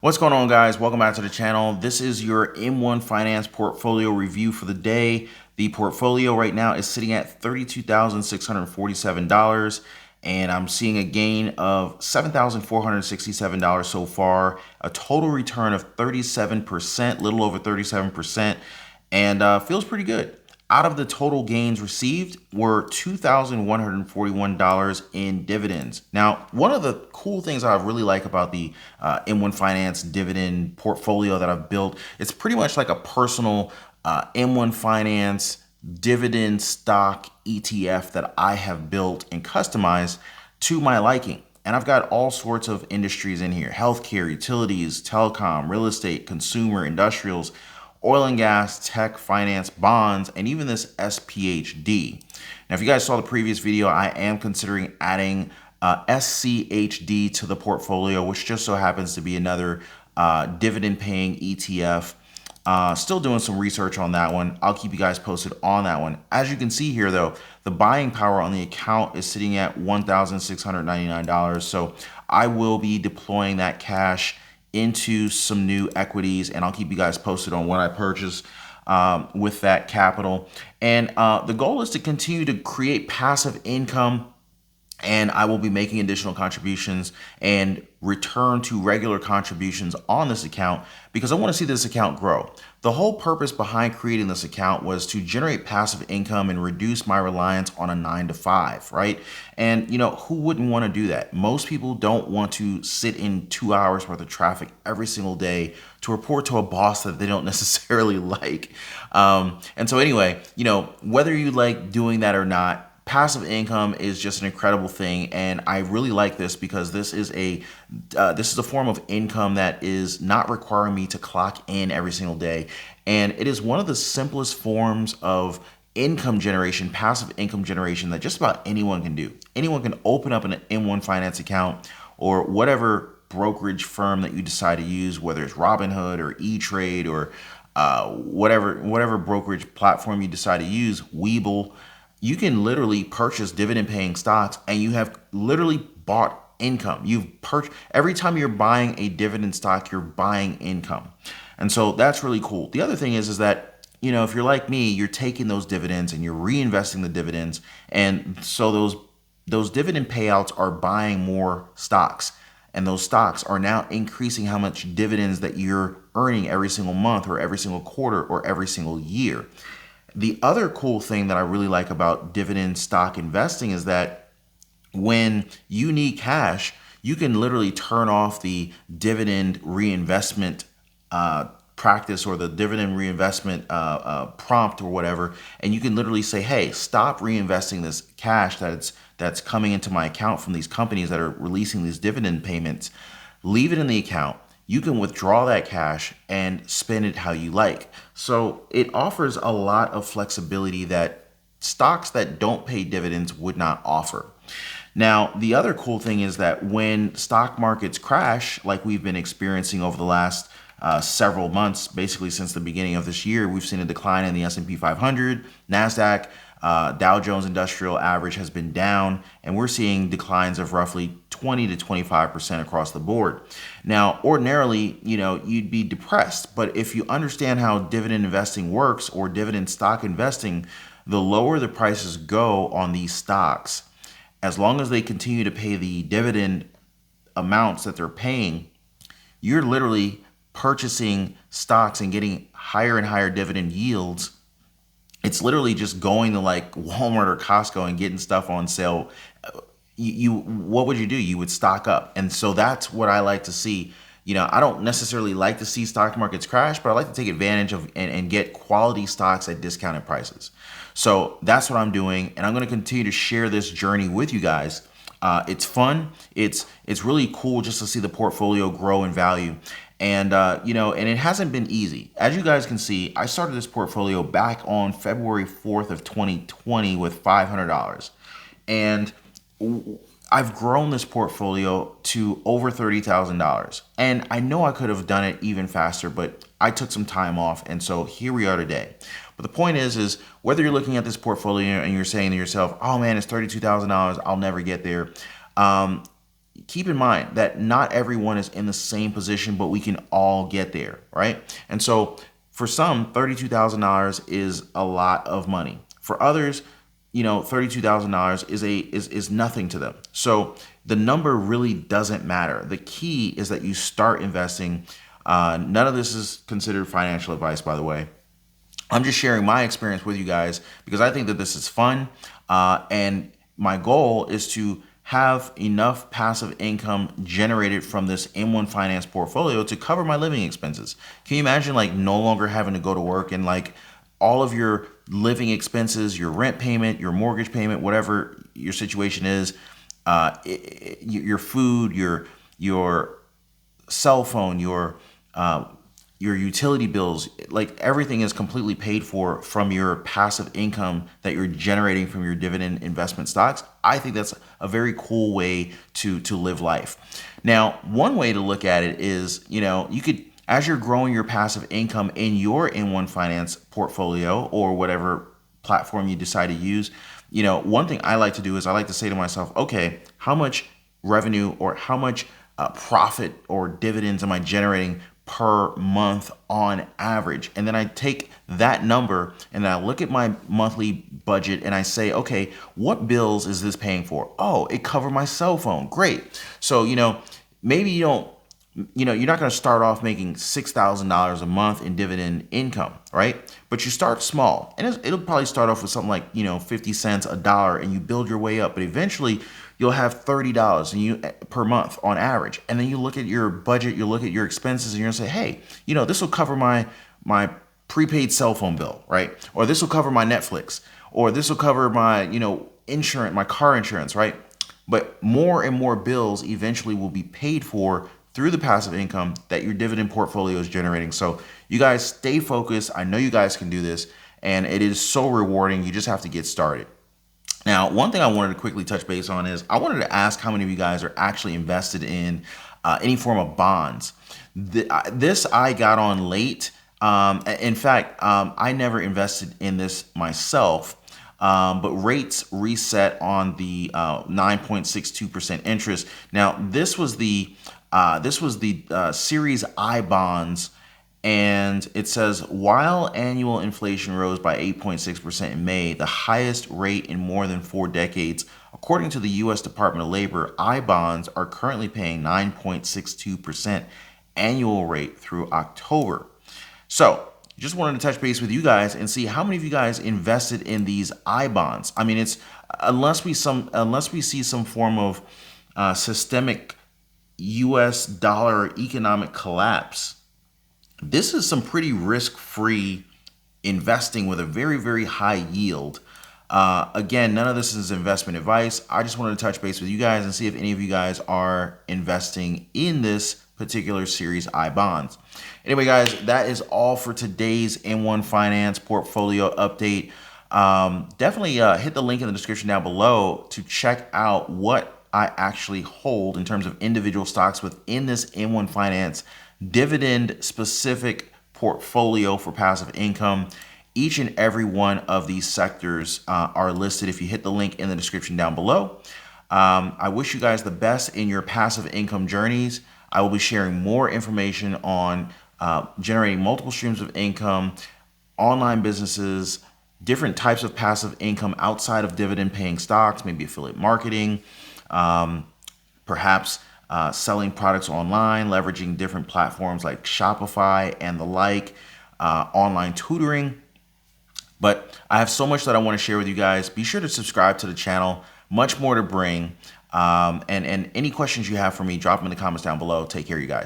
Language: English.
What's going on, guys? Welcome back to the channel. This is your M1 Finance portfolio review for the day. The portfolio right now is sitting at $32,647, and I'm seeing a gain of $7,467 so far, a total return of 37%, little over 37%, and feels pretty good. Out of the total gains received were $2,141 in dividends. Now, one of the cool things I really like about the M1 Finance dividend portfolio that I've built, it's pretty much like a personal M1 Finance dividend stock ETF that I have built and customized to my liking. And I've got all sorts of industries in here: healthcare, utilities, telecom, real estate, consumer, industrials, oil and gas, tech, finance, bonds, and even this SPHD. Now, if you guys saw the previous video, I am considering adding SCHD to the portfolio, which just so happens to be another dividend paying ETF. Still doing some research on that one. I'll keep you guys posted on that one. As you can see here, though, the buying power on the account is sitting at $1,699. So I will be deploying that cash into some new equities, and I'll keep you guys posted on what I purchase with that capital. And the goal is to continue to create passive income, and I will be making additional contributions and return to regular contributions on this account because I want to see this account grow. The whole purpose behind creating this account was to generate passive income and reduce my reliance on a 9 to 5, right? And who wouldn't want to do that? Most people don't want to sit in 2 hours worth of traffic every single day to report to a boss that they don't necessarily like. And so anyway, whether you like doing that or not, passive income is just an incredible thing, and I really like this because this is a form of income that is not requiring me to clock in every single day, and it is one of the simplest forms of income generation, passive income generation, that just about anyone can do. Anyone can open up an M1 Finance account or whatever brokerage firm that you decide to use, whether it's Robinhood or E-Trade or whatever brokerage platform you decide to use, Webull. You can literally purchase dividend paying stocks and you have literally bought income. Every time you're buying a dividend stock, you're buying income. And so that's really cool. The other thing is that, if you're like me, you're taking those dividends and you're reinvesting the dividends. And so those dividend payouts are buying more stocks. And those stocks are now increasing how much dividends that you're earning every single month or every single quarter or every single year. The other cool thing that I really like about dividend stock investing is that when you need cash, you can literally turn off the dividend reinvestment practice or the dividend reinvestment prompt or whatever, and you can literally say, hey, stop reinvesting this cash that's coming into my account from these companies that are releasing these dividend payments. Leave it in the account. You can withdraw that cash and spend it how you like. So it offers a lot of flexibility that stocks that don't pay dividends would not offer. Now, the other cool thing is that when stock markets crash, like we've been experiencing over the last several months, basically since the beginning of this year, we've seen a decline in the S&P 500, NASDAQ, Dow Jones Industrial Average has been down, and we're seeing declines of roughly 20 to 25% across the board. Now, ordinarily, you'd be depressed, but if you understand how dividend investing works or dividend stock investing, the lower the prices go on these stocks, as long as they continue to pay the dividend amounts that they're paying, you're literally purchasing stocks and getting higher and higher dividend yields. It's literally just going to like Walmart or Costco and getting stuff on sale. What would you do? You would stock up. And so that's what I like to see. I don't necessarily like to see stock markets crash, but I like to take advantage of and get quality stocks at discounted prices. So that's what I'm doing. And I'm going to continue to share this journey with you guys. It's fun. It's really cool just to see the portfolio grow in value. And, and it hasn't been easy. As you guys can see, I started this portfolio back on February 4th of 2020 with $500. And I've grown this portfolio to over $30,000. And I know I could have done it even faster, but I took some time off. And so here we are today. But the point is whether you're looking at this portfolio and you're saying to yourself, oh man, it's $32,000, I'll never get there. keep in mind that not everyone is in the same position, but we can all get there, right? And so for some, $32,000 is a lot of money. For others, $32,000 is nothing to them. So the number really doesn't matter. The key is that you start investing. None of this is considered financial advice, by the way. I'm just sharing my experience with you guys because I think that this is fun. And my goal is to have enough passive income generated from this M1 Finance portfolio to cover my living expenses. Can you imagine like no longer having to go to work and like all of your living expenses, your rent payment, your mortgage payment, whatever your situation is, your food, your cell phone, your utility bills, like everything is completely paid for from your passive income that you're generating from your dividend investment stocks. I think that's a very cool way to live life. Now, one way to look at it is, you could, as you're growing your passive income in your M1 Finance portfolio or whatever platform you decide to use, one thing I like to do is I like to say to myself, okay, how much revenue or how much profit or dividends am I generating per month on average? And then I take that number and I look at my monthly budget and I say, okay, what bills is this paying for? Oh, it covered my cell phone. Great. So, maybe you're not going to start off making $6,000 a month in dividend income, right? But you start small, and it'll probably start off with something like 50 cents, a dollar, and you build your way up. But eventually, you'll have $30 per month on average, and then you look at your budget, you look at your expenses, and you're gonna say, hey, this will cover my prepaid cell phone bill, right? Or this will cover my Netflix, or this will cover my insurance, my car insurance, right? But more and more bills eventually will be paid for through the passive income that your dividend portfolio is generating. So you guys stay focused. I know you guys can do this, and it is so rewarding. You just have to get started. Now, one thing I wanted to quickly touch base on is I wanted to ask how many of you guys are actually invested in any form of bonds. This I got on late. In fact, I never invested in this myself. But rates reset on the 9.62% interest. Now, this was the Series I bonds, and it says while annual inflation rose by 8.6% in May, the highest rate in more than 4 decades, according to the U.S. Department of Labor, I bonds are currently paying 9.62% annual rate through October. So just wanted to touch base with you guys and see how many of you guys invested in these I bonds. I mean, it's unless we see some form of systemic U.S. dollar economic collapse, this is some pretty risk-free investing with a very, very high yield. Again, none of this is investment advice. I just wanted to touch base with you guys and see if any of you guys are investing in this particular Series I bonds. Anyway, guys, that is all for today's M1 Finance portfolio update. Definitely hit the link in the description down below to check out what I actually hold in terms of individual stocks within this M1 Finance dividend specific portfolio for passive income. Each and every one of these sectors are listed if you hit the link in the description down below. I wish you guys the best in your passive income journeys. I will be sharing more information on generating multiple streams of income, online businesses, different types of passive income outside of dividend paying stocks, maybe affiliate marketing, perhaps selling products online, leveraging different platforms like Shopify and the like, online tutoring. But I have so much that I want to share with you guys. Be sure to subscribe to the channel. Much more to bring. And any questions you have for me, drop them in the comments down below. Take care, you guys.